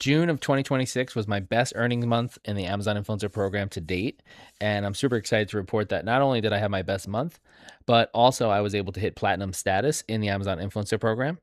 June of 2026 was my best earnings month in the Amazon Influencer Program to date. And I'm super excited to report that not only did I have my best month, but also I was able to hit platinum status in the Amazon Influencer Program.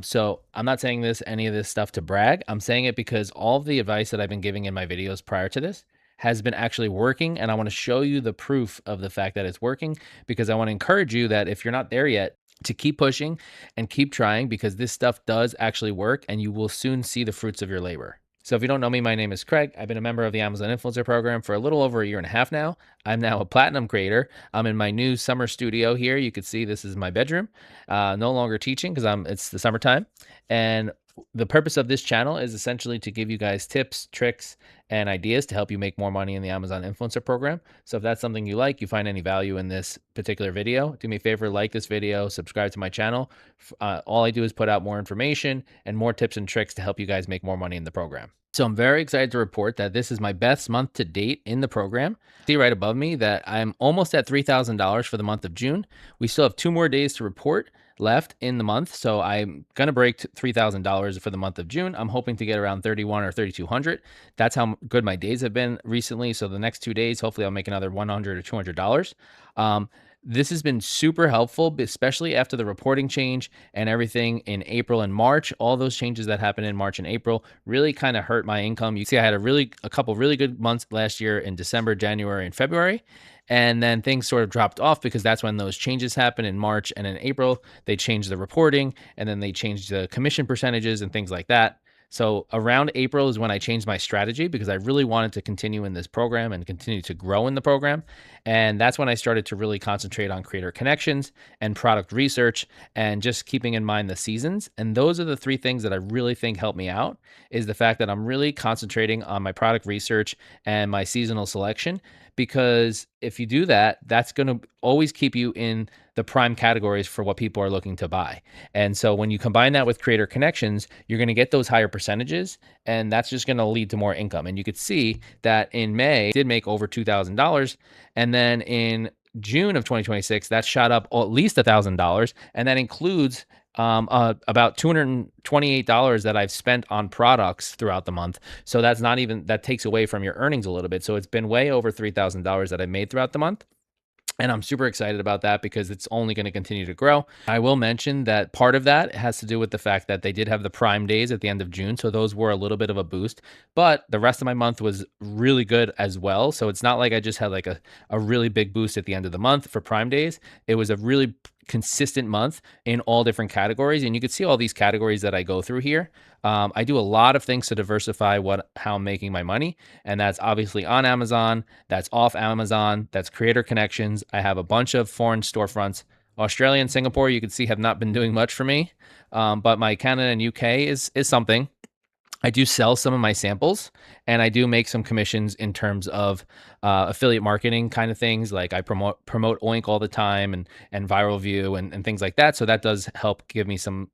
So I'm not saying any of this stuff to brag. I'm saying it because all of the advice that I've been giving in my videos prior to this has been actually working. And I want to show you the proof of the fact that it's working, because I want to encourage you that if you're not there yet, to keep pushing and keep trying, because this stuff does actually work and you will soon see the fruits of your labor. So if you don't know me, my name is Craig. I've been a member of the Amazon Influencer Program for a little over a year and a half now. I'm now a platinum creator. I'm in my new summer studio here. You can see this is my bedroom. No longer teaching because it's the summertime. And the purpose of this channel is essentially to give you guys tips, tricks, and ideas to help you make more money in the Amazon Influencer Program. So if that's something you like, you find any value in this particular video, do me a favor, like this video, subscribe to my channel. All I do is put out more information and more tips and tricks to help you guys make more money in the program. So I'm very excited to report that this is my best month to date in the program. See right above me that I'm almost at $3,000 for the month of June. We still have 2 more days to report left in the month. So I'm going to break $3,000 for the month of June. I'm hoping to get around 31 or 3,200. That's how good my days have been recently. So the next 2 days, hopefully I'll make another $100 or $200. This has been super helpful, especially after the reporting change and everything in April and March. All those changes that happened in March and April really kind of hurt my income. You see, I had a couple really good months last year in December, January, and February. And then things sort of dropped off because that's when those changes happened in March and in April. They changed the reporting, and then they changed the commission percentages and things like that. So around April is when I changed my strategy, because I really wanted to continue in this program and continue to grow in the program. And that's when I started to really concentrate on creator connections and product research and just keeping in mind the seasons. And those are the 3 things that I really think helped me out, is the fact that I'm really concentrating on my product research and my seasonal selection. Because if you do that, that's going to always keep you in the prime categories for what people are looking to buy. And so when you combine that with creator connections, you're going to get those higher percentages, and that's just going to lead to more income. And you could see that in May, I did make over $2,000. And then in June of 2026, that shot up at least $1,000. And that includes about $228 that I've spent on products throughout the month. So that's not even, that takes away from your earnings a little bit. So it's been way over $3,000 that I made throughout the month. And I'm super excited about that because it's only going to continue to grow. I will mention that part of that has to do with the fact that they did have the Prime days at the end of June. So those were a little bit of a boost, but the rest of my month was really good as well. So it's not like I just had like a really big boost at the end of the month for Prime days. It was a really consistent month in all different categories. And you can see all these categories that I go through here. I do a lot of things to diversify how I'm making my money. And that's obviously on Amazon, that's off Amazon, that's creator connections. I have a bunch of foreign storefronts. Australia and Singapore, you can see, have not been doing much for me. But my Canada and UK is something. I do sell some of my samples, and I do make some commissions in terms of affiliate marketing kind of things. Like I promote Oink all the time, and Viral View and things like that. So that does help give me some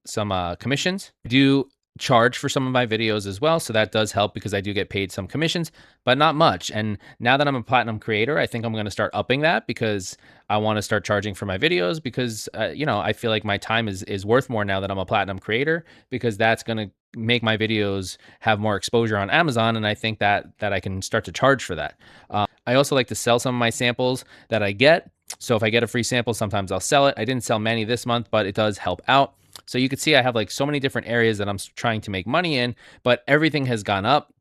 commissions. I do charge for some of my videos as well. So that does help because I do get paid some commissions, but not much. And now that I'm a platinum creator, I think I'm going to start upping that, because I want to start charging for my videos, because, I feel like my time is worth more now that I'm a platinum creator, because that's going to make my videos have more exposure on Amazon. And I think that I can start to charge for that. I also like to sell some of my samples that I get. So if I get a free sample, sometimes I'll sell it. I didn't sell many this month, but it does help out. So you can see I have like so many different areas that I'm trying to make money in, but everything has gone up.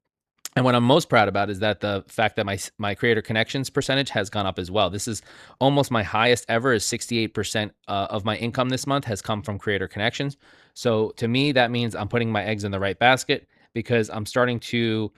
And what I'm most proud about is that the fact that my creator connections percentage has gone up as well. This is almost my highest ever, is 68% of my income this month has come from creator connections. So to me, that means I'm putting my eggs in the right basket, because I'm starting to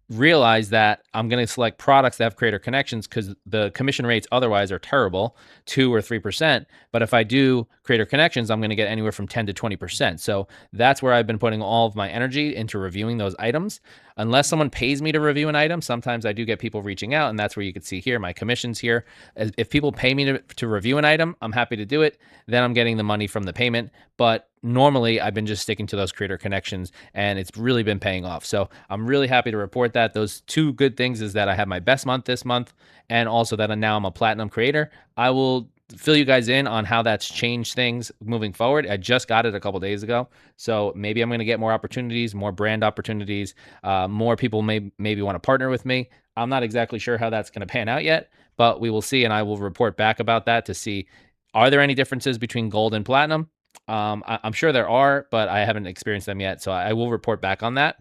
realize that I'm going to select products that have creator connections, because the commission rates otherwise are terrible, 2 or 3%. But if I do creator connections, I'm going to get anywhere from 10 to 20%. So that's where I've been putting all of my energy into reviewing those items. Unless someone pays me to review an item, sometimes I do get people reaching out, and that's where you can see here my commissions here. If people pay me to review an item, I'm happy to do it. Then I'm getting the money from the payment. But normally I've been just sticking to those creator connections, and it's really been paying off. So I'm really happy to report that. Those 2 good things is that I have my best month this month, and also that now I'm a platinum creator. I will fill you guys in on how that's changed things moving forward. I just got it a couple days ago, so maybe I'm going to get more opportunities, more brand opportunities, more people maybe want to partner with me. I'm not exactly sure how that's going to pan out yet, but we will see, and I will report back about that to see, are there any differences between gold and platinum. I'm sure there are, but I haven't experienced them yet, so I will report back on that.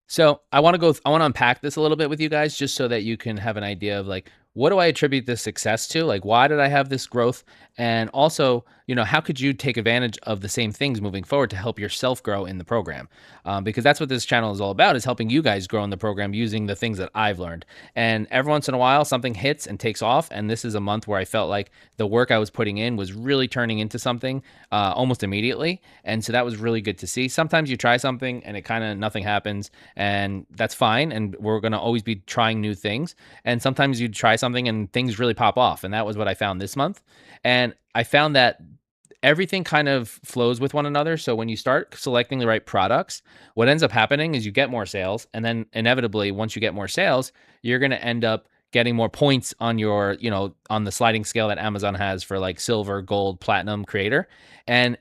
So I want to unpack this a little bit with you guys, just so that you can have an idea of like, what do I attribute this success to? Like, why did I have this growth? And also, how could you take advantage of the same things moving forward to help yourself grow in the program? Because that's what this channel is all about, is helping you guys grow in the program using the things that I've learned. And every once in a while, something hits and takes off. And this is a month where I felt like the work I was putting in was really turning into something almost immediately. And so that was really good to see. Sometimes you try something and it kind of nothing happens, and that's fine. And we're going to always be trying new things. And sometimes you try something and things really pop off. And that was what I found this month. And I found that everything kind of flows with one another. So when you start selecting the right products, what ends up happening is you get more sales. And then inevitably, once you get more sales, you're going to end up getting more points on your, on the sliding scale that Amazon has for like silver, gold, platinum creator. And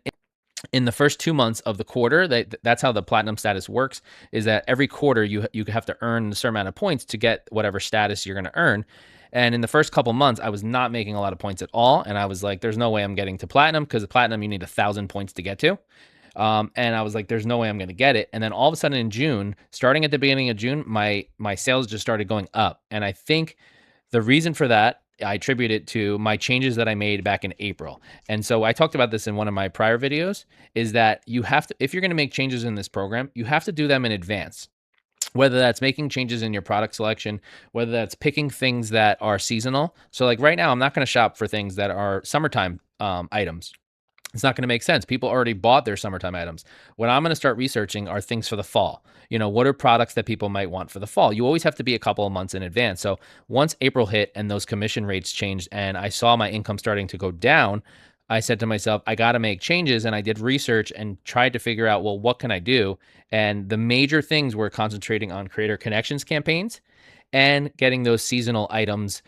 in the first 2 months of the quarter, that's how the platinum status works, is that every quarter you have to earn a certain amount of points to get whatever status you're going to earn. And in the first couple months, I was not making a lot of points at all. And I was like, there's no way I'm getting to platinum, because platinum, you need 1,000 points to get to. And I was like, there's no way I'm going to get it. And then all of a sudden in June, starting at the beginning of June, my sales just started going up. And I think the reason for that, I attribute it to my changes that I made back in April. And so I talked about this in one of my prior videos, is that you have to, if you're going to make changes in this program, you have to do them in advance. Whether that's making changes in your product selection, whether that's picking things that are seasonal. So like right now, I'm not going to shop for things that are summertime items. It's not going to make sense. People already bought their summertime items. What I'm going to start researching are things for the fall. What are products that people might want for the fall? You always have to be a couple of months in advance. So once April hit and those commission rates changed and I saw my income starting to go down, I said to myself, I got to make changes. And I did research and tried to figure out, well, what can I do? And the major things were concentrating on creator connections campaigns and getting those seasonal items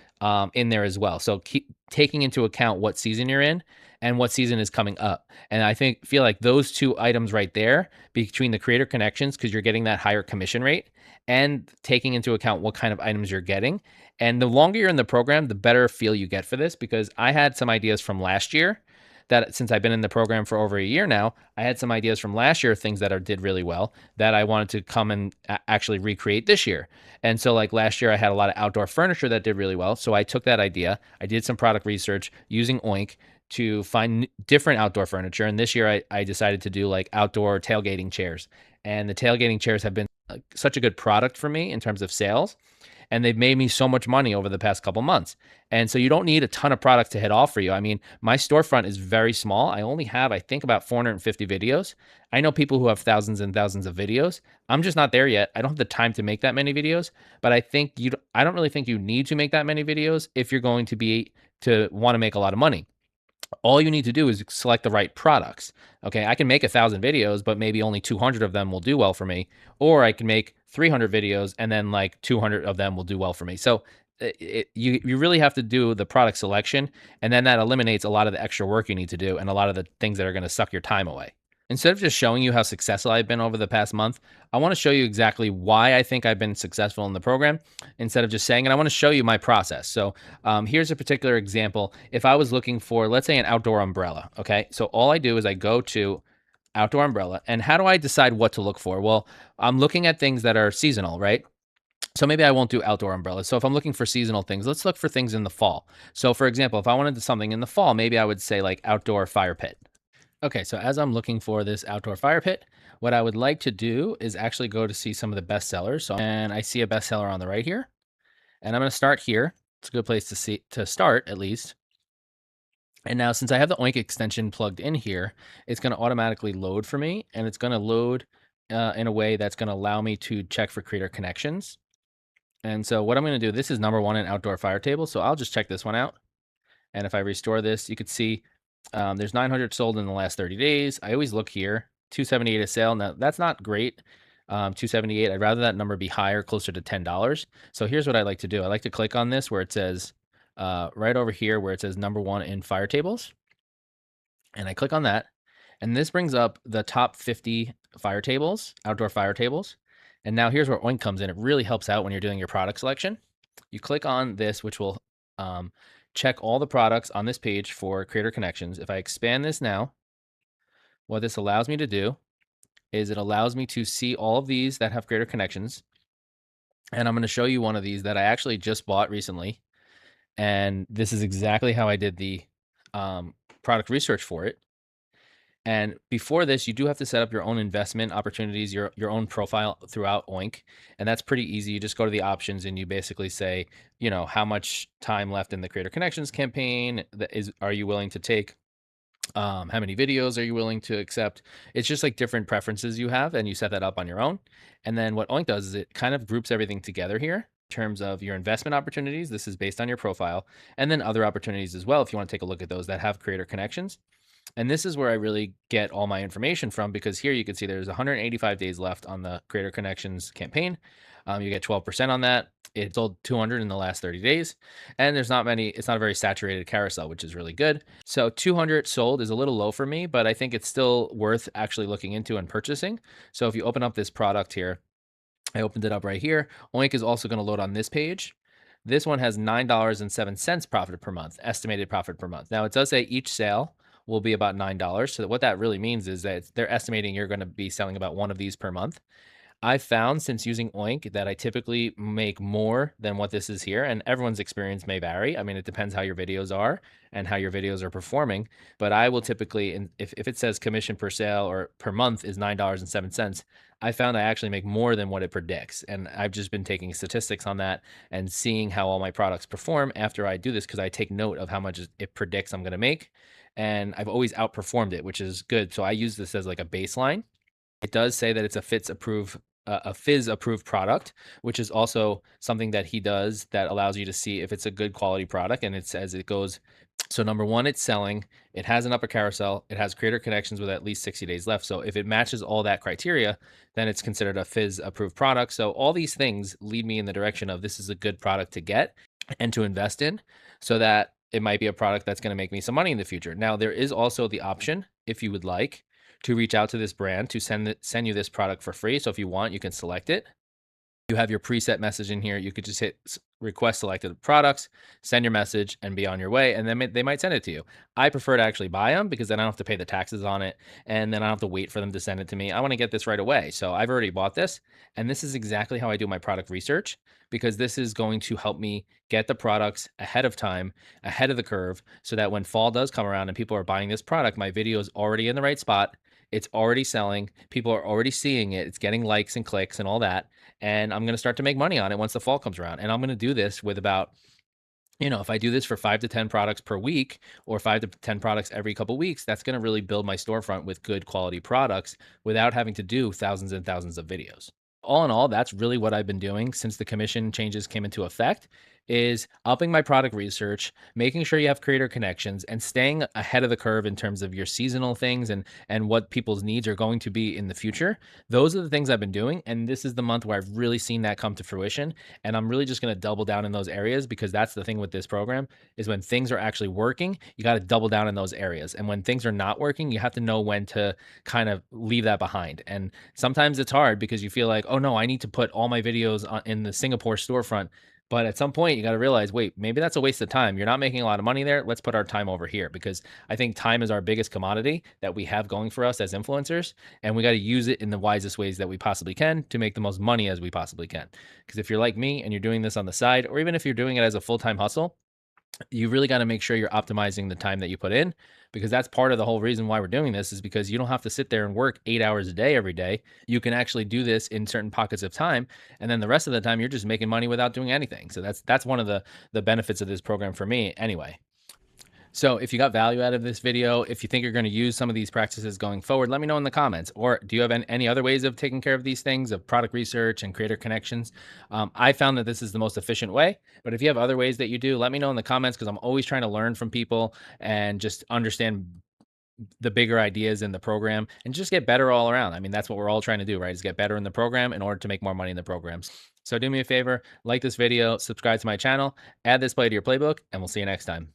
in there as well. So keep taking into account what season you're in and what season is coming up. And I feel like those two items right there, between the creator connections, because you're getting that higher commission rate, and taking into account what kind of items you're getting. And the longer you're in the program, the better feel you get for this, because I had some ideas from last year that, since I've been in the program for over a year now, I had some ideas from last year, things that did really well, that I wanted to come and actually recreate this year. And so like last year, I had a lot of outdoor furniture that did really well. So I took that idea, I did some product research using Oink to find different outdoor furniture. And this year I decided to do like outdoor tailgating chairs. And the tailgating chairs have been such a good product for me in terms of sales. And they've made me so much money over the past couple months. And so you don't need a ton of products to hit off for you. I mean, my storefront is very small. I only have, I think, about 450 videos. I know people who have thousands and thousands of videos. I'm just not there yet. I don't have the time to make that many videos, but I don't really think you need to make that many videos if you're going to want to make a lot of money. All you need to do is select the right products. Okay, I can make 1,000 videos, but maybe only 200 of them will do well for me. Or I can make 300 videos and then like 200 of them will do well for me. So you really have to do the product selection, and then that eliminates a lot of the extra work you need to do and a lot of the things that are going to suck your time away. Instead of just showing you how successful I've been over the past month, I want to show you exactly why I think I've been successful in the program, instead of just saying, and I want to show you my process. So here's a particular example. If I was looking for, let's say, an outdoor umbrella, okay? So all I do is I go to outdoor umbrella, and how do I decide what to look for? Well, I'm looking at things that are seasonal, right? So maybe I won't do outdoor umbrellas. So if I'm looking for seasonal things, let's look for things in the fall. So for example, if I wanted something in the fall, maybe I would say like outdoor fire pit. Okay, so as I'm looking for this outdoor fire pit, what I would like to do is actually go to see some of the best sellers. And I see a bestseller on the right here, and I'm going to start here. It's a good place to start, at least. And now, since I have the Oink extension plugged in here, it's going to automatically load for me, and it's going to load in a way that's going to allow me to check for creator connections. And so what I'm going to do, this is number 1 in outdoor fire table. So I'll just check this one out. And if I restore this, you could see there's 900 sold in the last 30 days. I always look here, 278 a sale. Now that's not great. 278. I'd rather that number be higher, closer to $10. So here's what I like to do. I like to click on this where it says right over here where it says number one in fire tables. And I click on that. And this brings up the top 50 fire tables, outdoor fire tables. And now here's where Oink comes in. It really helps out when you're doing your product selection. You click on this, which will um, check all the products on this page for creator connections. If I expand this now, what this allows me to do is it allows me to see all of these that have creator connections. And I'm going to show you one of these that I actually just bought recently. And this is exactly how I did the product research for it. And before this, you do have to set up your own investment opportunities, your own profile throughout Oink, and that's pretty easy. You just go to the options and you basically say, you know, how much time left in the Creator Connections campaign are you willing to take? How many videos are you willing to accept? It's just like different preferences you have, and you set that up on your own. And then what Oink does is it kind of groups everything together here in terms of your investment opportunities. This is based on your profile, and then other opportunities as well if you want to take a look at those that have Creator Connections. And this is where I really get all my information from, because here you can see there's 185 days left on the Creator Connections campaign. You get 12% on that. It sold 200 in the last 30 days. And there's not many, it's not a very saturated carousel, which is really good. So 200 sold is a little low for me, but I think it's still worth actually looking into and purchasing. So if you open up this product here, I opened it up right here. Oink is also going to load on this page. This one has $9.07 profit per month, estimated profit per month. Now it does say each sale will be about $9. So what that really means is that they're estimating you're going to be selling about one of these per month. I've found since using Oink that I typically make more than what this is here, and everyone's experience may vary. I mean, it depends how your videos are and how your videos are performing, but I will typically, and if it says commission per sale or per month is $9.07, I found I actually make more than what it predicts. And I've just been taking statistics on that and seeing how all my products perform after I do this, because I take note of how much it predicts I'm going to make. And I've always outperformed it, which is good. So I use this as like a baseline. It does say that it's a Fizz approved product, which is also something that he does that allows you to see if it's a good quality product. And it says it goes, so number one, it's selling, it has an upper carousel, it has creator connections with at least 60 days left. So if it matches all that criteria, then it's considered a Fizz approved product. So all these things lead me in the direction of this is a good product to get and to invest in, so that it might be a product that's going to make me some money in the future. Now, there is also the option, if you would like, to reach out to this brand to send you this product for free. So if you want, you can select it. You have your preset message in here. You could just hit request selected products, send your message, and be on your way. And then they might send it to you. I prefer to actually buy them because then I don't have to pay the taxes on it. And then I don't have to wait for them to send it to me. I want to get this right away. So I've already bought this. And this is exactly how I do my product research, because this is going to help me get the products ahead of time, ahead of the curve, so that when fall does come around and people are buying this product, my video is already in the right spot. It's already selling. People are already seeing it. It's getting likes and clicks and all that. And I'm going to start to make money on it once the fall comes around. And I'm going to do this with about, you know, if I do this for 5 to 10 products per week or 5 to 10 products every couple weeks, that's going to really build my storefront with good quality products without having to do thousands and thousands of videos. All in all, that's really what I've been doing since the commission changes came into effect, is upping my product research, making sure you have creator connections, and staying ahead of the curve in terms of your seasonal things and what people's needs are going to be in the future. Those are the things I've been doing, and this is the month where I've really seen that come to fruition. And I'm really just going to double down in those areas, because that's the thing with this program, is when things are actually working, you got to double down in those areas. And when things are not working, you have to know when to kind of leave that behind. And sometimes it's hard because you feel like, oh no, I need to put all my videos in the Singapore storefront. But at some point, you got to realize, wait, maybe that's a waste of time. You're not making a lot of money there. Let's put our time over here, because I think time is our biggest commodity that we have going for us as influencers. And we got to use it in the wisest ways that we possibly can to make the most money as we possibly can. Because if you're like me and you're doing this on the side, or even if you're doing it as a full-time hustle, you really got to make sure you're optimizing the time that you put in, because that's part of the whole reason why we're doing this, is because you don't have to sit there and work 8 hours a day every day. You can actually do this in certain pockets of time, and then the rest of the time you're just making money without doing anything. So that's one of the benefits of this program for me anyway. So if you got value out of this video, if you think you're going to use some of these practices going forward, let me know in the comments. Or do you have any other ways of taking care of these things, of product research and creator connections? I found that this is the most efficient way, but if you have other ways that you do, let me know in the comments, because I'm always trying to learn from people and just understand the bigger ideas in the program and just get better all around. I mean, that's what we're all trying to do, right? Is get better in the program in order to make more money in the programs. So do me a favor, like this video, subscribe to my channel, add this play to your playbook, and we'll see you next time.